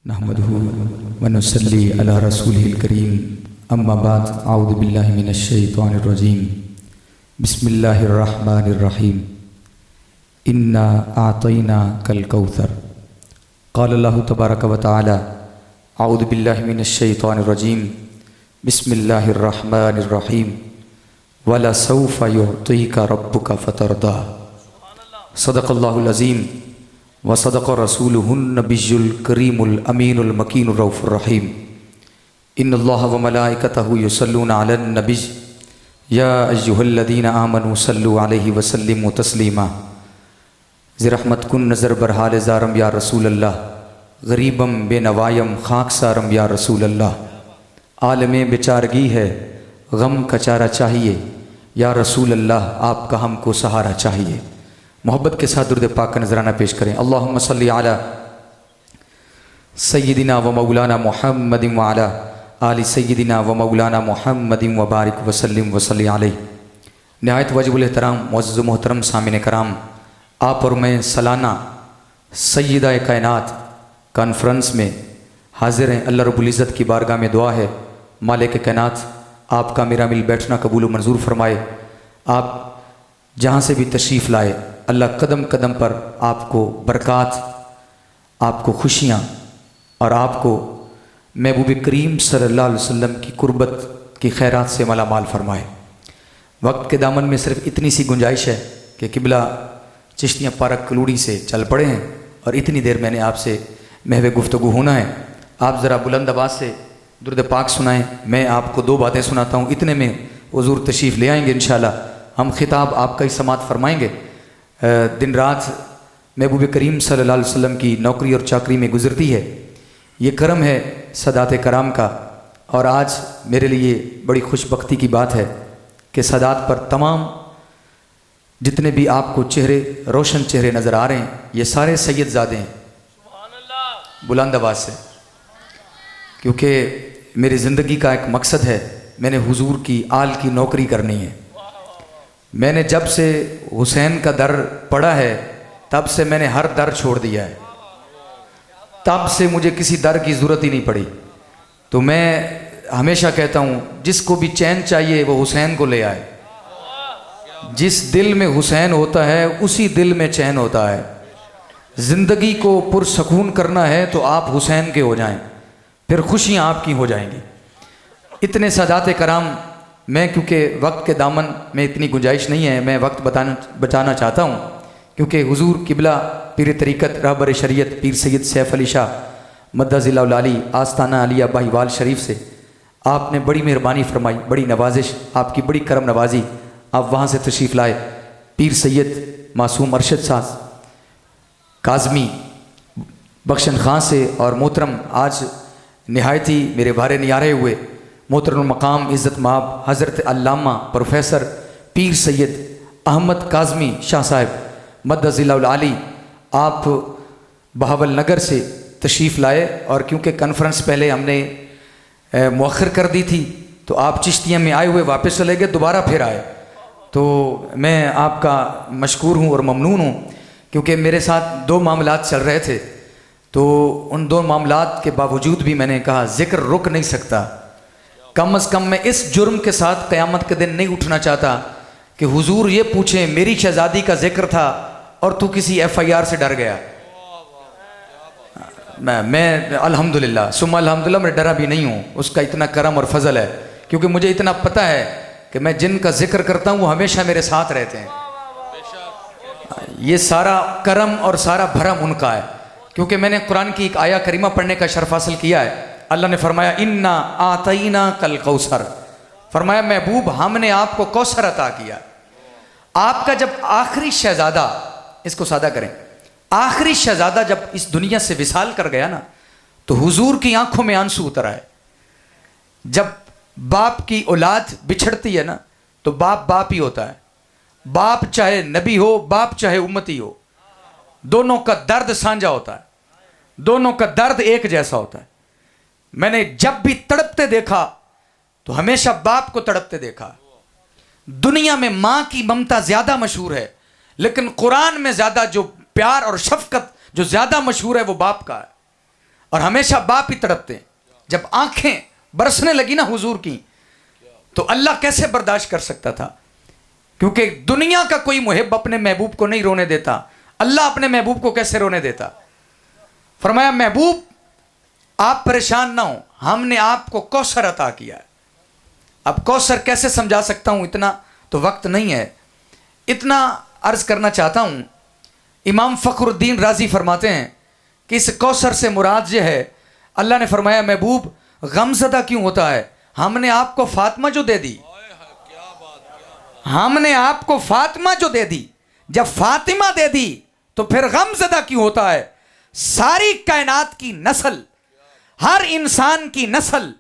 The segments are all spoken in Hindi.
नहमदुहु व नुसल्ली अला रसूलिहिल करीम अम्मा बाद अऊज़ु बिल्लाहि मिनश शैतानिर रजीम बिस्मिल्लाहिर रहमानिर रहीम इन्ना आतैना कल कौसर क़ाल अल्लाहु तबारक व तआला अऊज़ु बिल्लाहि मिनश शैतानिर रजीम बिस्मिल्लाहिर रहमानिर रहीम वला सौफ़ा युअतीका रब्बुका फ़तरदा सदक़ल्लाहुल अज़ीम व सदक़ रसूलुहुन नबियुल करीमुल अमीनुल मकीनुर रऊफ़ुर रहीम इन्नल्लाह व मलाइकतहु युसल्लूना अलन नबी या अय्युहल्लज़ीना आमनू सल्लु अलैहि व सल्लिमू तस्लीमा ज़िरहमत कुन नज़र बरहाल ज़ारम या रसूल अल्लाह गरीबम बेनवायम खाकसारम या रसूल अल्लाह आलमे बेचारगी है गम का चारा चाहिए या रसूल अल्लाह आपका हमको सहारा चाहिए। मोहब्बत के साथ दुरूद पाक का नजराना पेश करें। अल्लाहुम्मा सल्ली अला सय्यिदिना व मौलाना मुहम्मदिन व अला आलि सय्यिदिना व मौलाना मुहम्मदिन व बारिक व सल्लिम व सल्ली अलैहि। निहायत वाजिबुल एहतराम मुअज़्ज़ज़ व मोहतरम सामिन कराम, आप और मैं सालाना सय्यिदा कायनात कॉन्फ्रेंस में हाजिर हैं। अल्लाह रब्बुल इज़्ज़त की बारगाह में दुआ है मालिक कायनात आपका मेरा मिल बैठना कबूल व मंजूर फरमाए। आप जहाँ से भी तशरीफ़ लाए अल्लाह कदम कदम पर आपको बरक़ात, आपको खुशियाँ और आपको महबूब करीम सल्लल्लाहु अलैहि वसल्लम की कुर्बत की खैरात से मालामाल फरमाए। वक्त के दामन में सिर्फ इतनी सी गुंजाइश है कि किबला चिश्तियाँ पार्क कलूड़ी से चल पड़े हैं और इतनी देर मैंने आपसे महवे गुफ्तगू होना है। आप ज़रा बुलंद आवाज़ से दुरूद पाक सुनाएं, मैं आपको दो बातें सुनाता हूँ, इतने में हुज़ूर तशरीफ़ ले आएंगे इंशाअल्लाह। हम खिताब आपका ही समात फरमाएंगे। दिन रात महबूब करीम सल्लल्लाहु अलैहि वसल्लम की नौकरी और चाकरी में गुजरती है। ये करम है सदात कराम का, और आज मेरे लिए बड़ी खुशबख्ती की बात है कि सदात पर तमाम जितने भी आपको चेहरे, रोशन चेहरे नज़र आ रहे हैं, ये सारे सैयदजादे हैं। बुलंद आवाज़ से, क्योंकि मेरी ज़िंदगी का एक मकसद है, मैंने हुजूर की आल की नौकरी करनी है। मैंने जब से हुसैन का दर पड़ा है तब से मैंने हर दर छोड़ दिया है, तब से मुझे किसी दर की ज़रूरत ही नहीं पड़ी। तो मैं हमेशा कहता हूँ जिसको भी चैन चाहिए वो हुसैन को ले आए। जिस दिल में हुसैन होता है उसी दिल में चैन होता है। ज़िंदगी को पुरसकून करना है तो आप हुसैन के हो जाएं, फिर खुशियाँ आपकी हो जाएंगी। इतने सादात कराम, मैं क्योंकि वक्त के दामन में इतनी गुंजाइश नहीं है, मैं वक्त बचाना चाहता हूँ, क्योंकि हुजूर किबला पीर तरीक़त रहबर शरीयत पीर सैयद सैफ अली शाह मद्दज़िल्लाहुल आली आस्ताना अलिया बाहिवाल शरीफ से आपने बड़ी मेहरबानी फरमाई, बड़ी नवाजिश, आपकी बड़ी करम नवाजी। आप वहाँ से तशरीफ़ लाए। पीर सैयद मासूम अरशद साहब काज़मी बख्शन खां से, और मोहतरम आज नहायत ही मेरे भारे नियारे हुए मोहतरम मकाम इज़्ज़त माब हज़रत अल्लामा प्रोफेसर पीर सैयद अहमद काज़मी शाह साहब मद्दज़िल्लाहुल आली, आप बहावल नगर से तशरीफ़ लाए। और क्योंकि कॉन्फ्रेंस पहले हमने मुअख्खर कर दी थी तो आप चिश्तिया में आए हुए वापस चले गए, दोबारा फिर आए। तो मैं आपका मशकूर हूँ और ममनून हूँ, क्योंकि मेरे साथ दो मामलात चल रहे थे। तो उन दो मामलात के बावजूद भी मैंने कहा ज़िक्र रुक नहीं सकता। कम अज़ कम मैं इस जुर्म के साथ क़यामत के दिन नहीं उठना चाहता कि हुजूर ये पूछें मेरी शहज़ादी का जिक्र था और तू किसी FIR से डर गया। मैं अल्हम्दुलिल्लाह सुम्मा अल्हम्दुलिल्लाह मैं डरा भी नहीं हूँ, उसका इतना करम और फजल है, क्योंकि मुझे इतना पता है कि मैं जिनका जिक्र करता हूँ वो हमेशा मेरे साथ रहते हैं। ये सारा करम और सारा भरम उनका है, क्योंकि मैंने कुरान की एक आया करीमा पढ़ने का शर्फ हासिल किया है। अल्लाह ने फरमाया इन्ना आतईना कल कौसर, फरमाया महबूब हमने आपको कौसर अता किया। आपका जब आखिरी शहजादा, इसको सादा करें, आखिरी शहजादा जब इस दुनिया से विसाल कर गया ना, तो हुजूर की आंखों में आंसू उतर आए। जब बाप की औलाद बिछड़ती है ना, तो बाप बाप ही होता है। बाप चाहे नबी हो, बाप चाहे उम्मती हो, दोनों का दर्द साझा होता है, दोनों का दर्द एक जैसा होता है। मैंने जब भी तड़पते देखा तो हमेशा बाप को तड़पते देखा। दुनिया में मां की ममता ज्यादा मशहूर है, लेकिन कुरान में ज्यादा जो प्यार और शफकत जो ज्यादा मशहूर है वो बाप का है। और हमेशा बाप ही तड़पते हैं। जब आंखें बरसने लगी ना हुजूर की, तो अल्लाह कैसे बर्दाश्त कर सकता था, क्योंकि दुनिया का कोई मुहिब अपने महबूब को नहीं रोने देता, अल्लाह अपने महबूब को कैसे रोने देता। फरमाया महबूब आप परेशान ना हो, हमने आपको कौसर अता किया है। अब कौसर कैसे समझा सकता हूं, इतना तो वक्त नहीं है। इतना अर्ज करना चाहता हूं, इमाम फखरुद्दीन राजी फरमाते हैं कि इस कौसर से मुराद ये है, अल्लाह ने फरमाया महबूब गमज़दा क्यों होता है, हमने आपको फातिमा जो दे दी, हमने आपको फातिमा जो दे दी, जब फातिमा दे दी तो फिर गमज़दा क्यों होता है। सारी कायनात की नस्ल, हर इंसान की नस्ल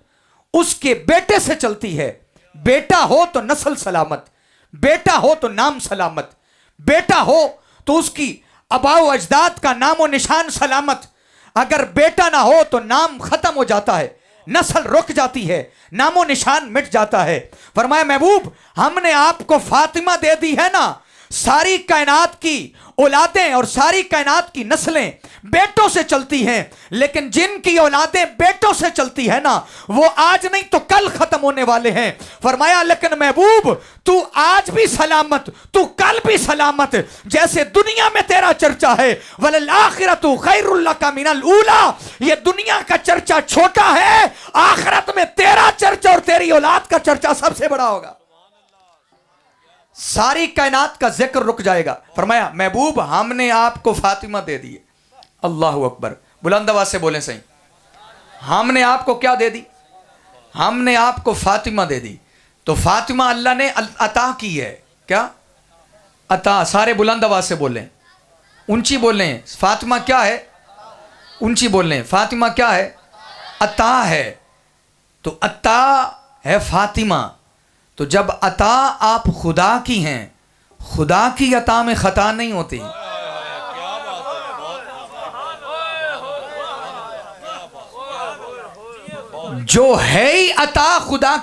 उसके बेटे से चलती है। बेटा हो तो नस्ल सलामत, बेटा हो तो नाम सलामत, बेटा हो तो उसकी अबाओ अजदाद का नामो निशान सलामत। अगर बेटा ना हो तो नाम खत्म हो जाता है, नस्ल रुक जाती है, नामो निशान मिट जाता है। फरमाया महबूब हमने आपको फातिमा दे दी है ना, सारी कायनात की औलादें और सारी कायनात की नस्लें बेटों से चलती हैं, लेकिन जिनकी औलादें बेटों से चलती है ना, वो आज नहीं तो कल खत्म होने वाले हैं। फरमाया लेकिन महबूब तू आज भी सलामत, तू कल भी सलामत। जैसे दुनिया में तेरा चर्चा है, वलल आखिरतु खैरुल लका मिनल ऊला, ये दुनिया का चर्चा छोटा है, आखिरत में तेरा चर्चा और तेरी औलाद का चर्चा सबसे बड़ा होगा। सारी कायनात का जिक्र रुक जाएगा। फरमाया महबूब हमने आपको फातिमा दे दी है। अल्लाह अकबर, बुलंद आवाज से बोले सही, हमने आपको क्या दे दी, हमने आपको फातिमा दे दी। तो फातिमा अल्लाह ने अता की है, क्या अता, सारे बुलंद आवाज से बोलें, ऊंची बोलें, फातिमा क्या है, ऊंची बोलें, फातिमा क्या है, अता है। तो अता है फातिमा। तो जब अता आप खुदा की हैं, खुदा की अता में खता नहीं होती। जो है ही अता खुदा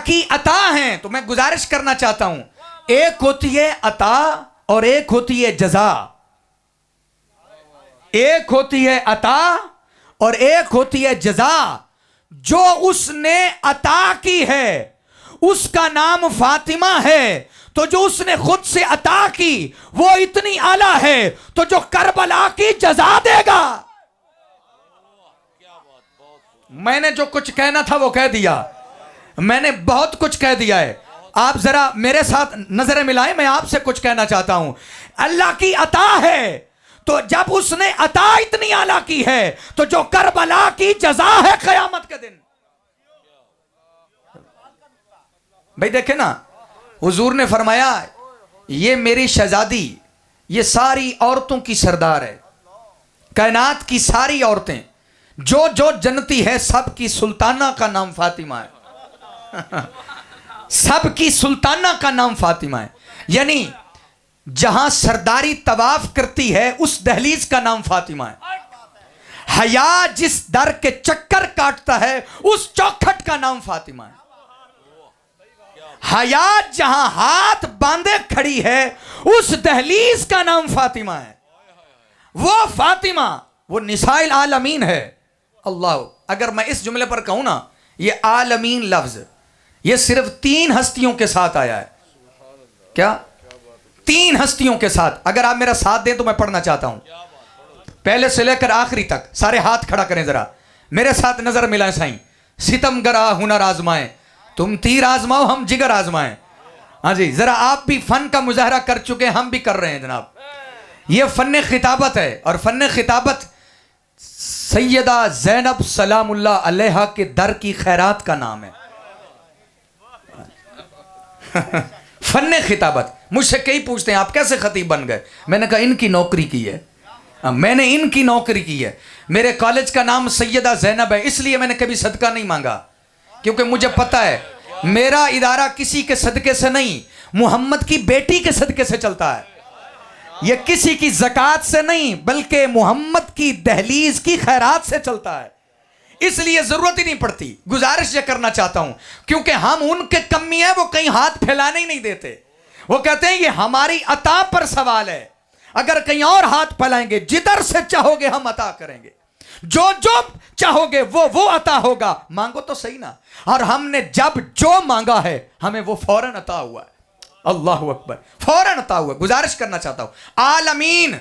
की अता है। तो मैं गुजारिश करना चाहता हूं, एक होती है अता और एक होती है जजा, एक होती है अता और एक होती है जजा। जो उसने अता की है उसका नाम फातिमा है, तो जो उसने खुद से अता की वो इतनी आला है, तो जो करबला की जजा देगा। मैंने जो कुछ कहना था वो कह दिया, मैंने बहुत कुछ कह दिया है। आप जरा मेरे साथ नजरें मिलाएं, मैं आपसे कुछ कहना चाहता हूं। अल्लाह की अता है, तो जब उसने अता इतनी आला की है, तो जो करबला की जजा है क़यामत के दिन। भाई देखे ना, हुजूर ने फरमाया ये मेरी शहजादी, ये सारी औरतों की सरदार है, कायनात की सारी औरतें जो जो जन्नती है, सबकी सुल्ताना का नाम फातिमा है। सबकी सुल्ताना का नाम फातिमा है। यानी जहां सरदारी तवाफ करती है उस दहलीज का नाम फातिमा है। हया जिस दर के चक्कर काटता है उस चौखट का नाम फातिमा है। हया जहां हाथ बांधे खड़ी है उस दहलीज का नाम फातिमा है। वो फातिमा वो निसाइल आलमीन है। अल्लाह, अगर मैं इस जुमले पर कहूं ना, ये आलमीन लफ्ज ये सिर्फ 3 हस्तियों के साथ आया है। क्या 3 हस्तियों के साथ? अगर आप मेरा साथ दें तो मैं पढ़ना चाहता हूं, पहले से लेकर आखिरी तक। सारे हाथ खड़ा करें जरा, मेरे साथ नजर मिलाएं साईं। सितमगरा हुनर आजमाएं, तुम तीर आजमाओ हम जिगर आजमाएं। हाँ जी, जरा आप भी फन का मुजाहरा कर चुके हैं, हम भी कर रहे हैं जनाब। ये फन खिताबत है, और फन खिताबत सैयदा ज़ैनब सलामुल्लाह अलैहा के दर की खैरात का नाम है। फन खिताबत। मुझसे कई पूछते हैं आप कैसे खतीब बन गए? मैंने कहा इनकी नौकरी की है, मैंने इनकी नौकरी की है। मेरे कॉलेज का नाम सैयदा ज़ैनब है, इसलिए मैंने कभी सदका नहीं मांगा, क्योंकि मुझे पता है मेरा इदारा किसी के सदके से नहीं, मोहम्मद की बेटी के सदके से चलता है। यह किसी की ज़कात से नहीं, बल्कि मोहम्मद की दहलीज की खैरात से चलता है। इसलिए जरूरत ही नहीं पड़ती। गुजारिश ये करना चाहता हूं, क्योंकि हम उनके कमी है, वो कहीं हाथ फैलाने ही नहीं देते। वो कहते हैं ये हमारी अता पर सवाल है, अगर कहीं और हाथ फैलाएंगे, जिधर से चाहोगे हम अता करेंगे, जो जो चाहोगे वो अता होगा। मांगो तो सही ना। और हमने जब जो मांगा है हमें वो फौरन अता हुआ है। अल्लाह अकबर, फौरन अता हुआ। गुजारिश करना चाहता हूं, आलमीन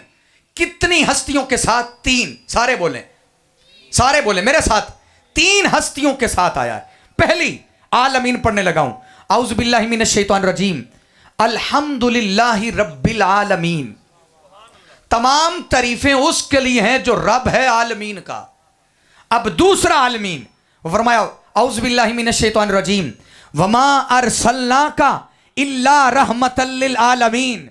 कितनी हस्तियों के साथ? तीन। सारे बोले मेरे साथ, तीन हस्तियों के साथ आया है। पहली आलमीन पढ़ने लगा हूं, औज़ु बिल्लाहि मिनश शैतानिर रजीम, अल्हम्दुलिल्लाहि रब्बिल आलमीन। तमाम तारीफें उसके लिए हैं जो रब है आलमीन का। अब दूसरा आलमीन फरमाया, औज़ु बिल्लाहि मिनश शैतानिर रजीम, वमा अरसलनाका इल्ला रहमतल लिल आलमीन।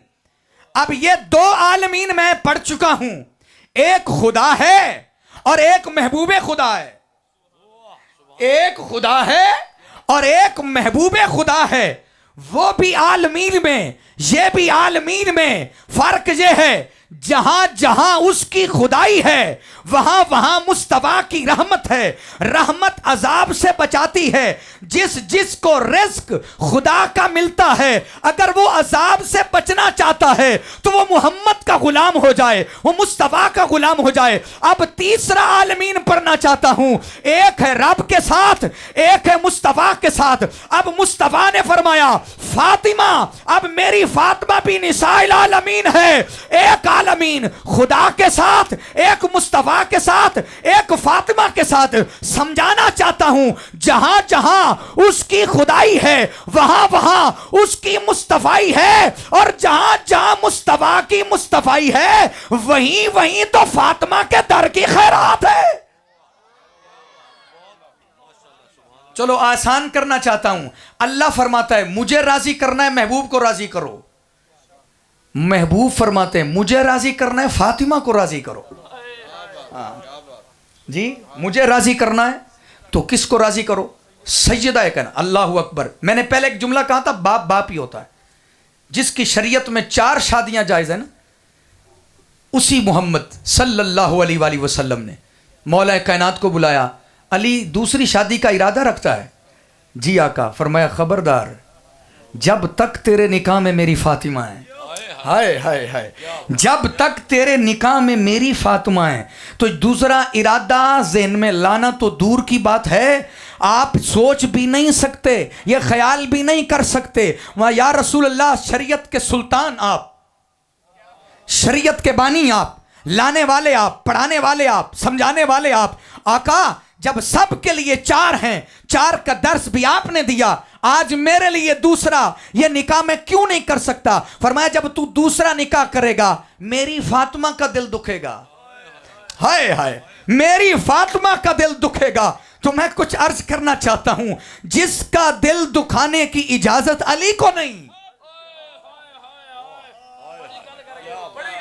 अब ये दो आलमीन मैं पढ़ चुका हूं, एक खुदा है और एक महबूबे खुदा है। एक खुदा है और एक महबूबे खुदा है। वो भी आलमीन में, ये भी आलमीन में। फर्क ये है, जहां जहां उसकी खुदाई है वहां वहां मुस्तफा की रहमत है। रहमत अजाब से बचाती है। जिस जिसको रिस्क खुदा का मिलता है, अगर वो अजाब से बचना चाहता है तो वो मोहम्मद का गुलाम हो जाए, वो मुस्तफा का गुलाम हो जाए। अब तीसरा आलमीन पढ़ना चाहता हूं, एक है रब के साथ, एक है मुस्तफा के साथ। अब मुस्तफा ने फरमाया, फातिमा, अब मेरी फातिमा भी निसाइल आलमीन है। एक आलमीन खुदा के साथ, एक मुस्तफा के साथ, एक फातिमा के साथ। समझाना चाहता हूं, जहां जहां उसकी खुदाई है वहां वहां उसकी मुस्तफाई है, और जहां जहां मुस्तफा की मुस्तफाई है वहीं वहीं तो फातिमा के दर की खैरात है। चलो आसान करना चाहता हूं, अल्लाह फरमाता है मुझे राजी करना है, महबूब को राजी करो। महबूब फरमाते हैं मुझे राजी करना है, फातिमा को राजी करो। जी, मुझे राजी करना है तो किसको राजी करो? सैयदा है। कहना अल्लाह अकबर। मैंने पहले एक जुमला कहा था, बाप बाप ही होता है। जिसकी शरीयत में 4 शादियां जायज है ना, उसी मोहम्मद सल्लल्लाहु अलैहि वसल्लम ने मौला कायनात को बुलाया, अली दूसरी शादी का इरादा रखता है? जी आका। फरमाया खबरदार, जब तक तेरे निकाह में मेरी फातिमा है, हाय हाय हाय, जब तक तेरे निकाह में मेरी फातिमा है तो दूसरा इरादा ज़हन में लाना तो दूर की बात है, आप सोच भी नहीं सकते, ये ख्याल भी नहीं कर सकते। वहां या रसूल अल्लाह, शरीयत के सुल्तान आप, शरीयत के बानी आप, लाने वाले आप, पढ़ाने वाले आप, समझाने वाले आप। आका, जब सब के लिए 4 हैं, 4 का दर्स भी आपने दिया, आज मेरे लिए दूसरा, ये निकाह मैं क्यों नहीं कर सकता? फरमाया जब तू दूसरा निकाह करेगा मेरी फातिमा का दिल दुखेगा। हाय हाय, मेरी फातिमा का दिल दुखेगा। तो मैं कुछ अर्ज करना चाहता हूं, जिसका दिल दुखाने की इजाजत अली को नहीं,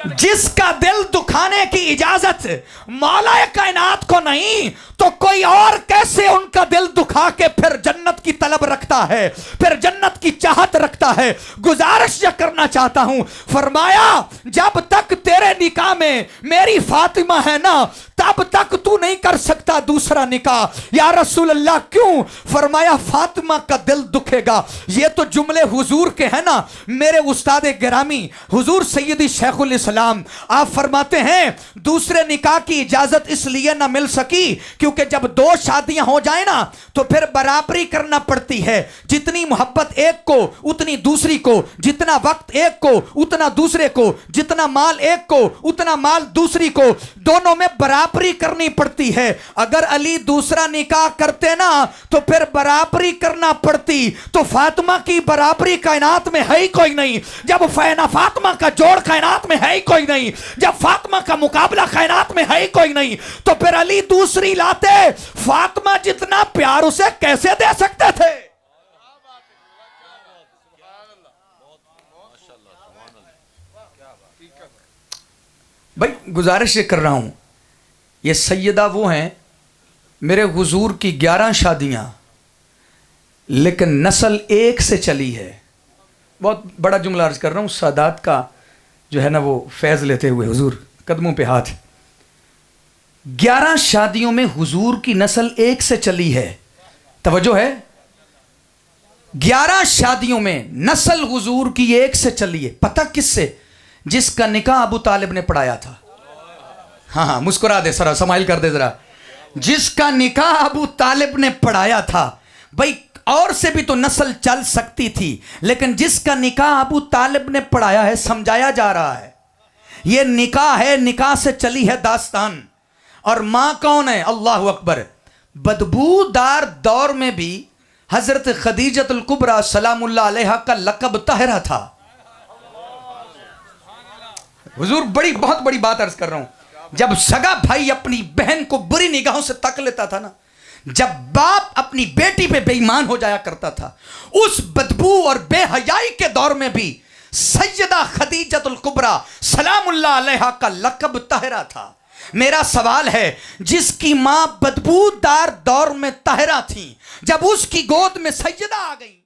जिसका दिल दुखाने की इजाजत मौला कायनात को नहीं, तो कोई और कैसे उनका दिल दुखा के फिर जन्नत की तलब रखता है, फिर जन्नत की चाहत रखता है। गुजारिश यह करना चाहता हूं, फरमाया जब तक तेरे निकाह में मेरी फातिमा है ना, तब तक तू नहीं कर सकता दूसरा निकाह। या रसूल अल्लाह क्यों? फरमाया फातिमा का दिल दुखेगा। ये तो जुमले हुजूर के हैं ना, मेरे उस्ताद गिरामी हुजूर सैयदी शेखुल इस्लाम, आप फरमाते हैं दूसरे निकाह की इजाजत इसलिए ना मिल सकी क्योंकि जब 2 शादियां हो जाए ना तो फिर बराबरी करना पड़ती है। जितनी मोहब्बत एक को उतनी दूसरी को, जितना वक्त एक को उतना दूसरे को, जितना माल एक को उतना माल दूसरी को, दोनों में बराबरी करनी पड़ती है। अगर अली दूसरा निकाह करते ना तो फिर बराबरी करना पड़ती, तो फातिमा की बराबरी कायनात में है ही कोई नहीं। जब फातिमा का जोड़ कायनात में है ही कोई नहीं, जब फातिमा का मुकाबला कायनात में है ही कोई नहीं, तो फिर अली दूसरी लाते, फातिमा जितना प्यार उसे कैसे दे सकते थे? भाई गुजारिश कर रहा हूं, ये सैयदा वो हैं, मेरे हुजूर की 11 शादियां, लेकिन नस्ल एक से चली है। बहुत बड़ा जुमला अर्ज कर रहा हूं, सादात का जो है ना वो फैज़ लेते हुए हुजूर कदमों पे हाथ। 11 शादियों में हुजूर की नस्ल एक से चली है। तवज्जो है, 11 शादियों में नस्ल हुजूर की एक से चली है। पता किससे? जिसका निकाह अबू तालिब ने पढ़ाया था। हाँ हाँ, मुस्कुरा दे जरा, समाइल कर दे जरा। जिसका निकाह अबू तालिब ने पढ़ाया था। भाई और से भी तो नस्ल चल सकती थी, लेकिन जिसका निकाह अबू तालिब ने पढ़ाया है, समझाया जा रहा है ये निकाह है, निकाह से चली है दास्तान। और मां कौन है? अल्लाह अकबर। बदबूदार दौर में भी हजरत खदीजतुल कुबरा सलामुल्लाह अलैहा का लक़ब ताहिरा था। हुजूर बहुत बड़ी बात अर्ज कर रहा हूं। जब सगा भाई अपनी बहन को बुरी निगाहों से तक लेता था ना, जब बाप अपनी बेटी पे बेईमान हो जाया करता था, उस बदबू और बेहयाई के दौर में भी सैयदा खदीजतुल कुबरा सलामुल्लाह अलैहा का लक़ब ताहिरा था। मेरा सवाल है, जिसकी मां बदबूदार दौर में ताहिरा थी, जब उसकी गोद में सैयदा आ गई,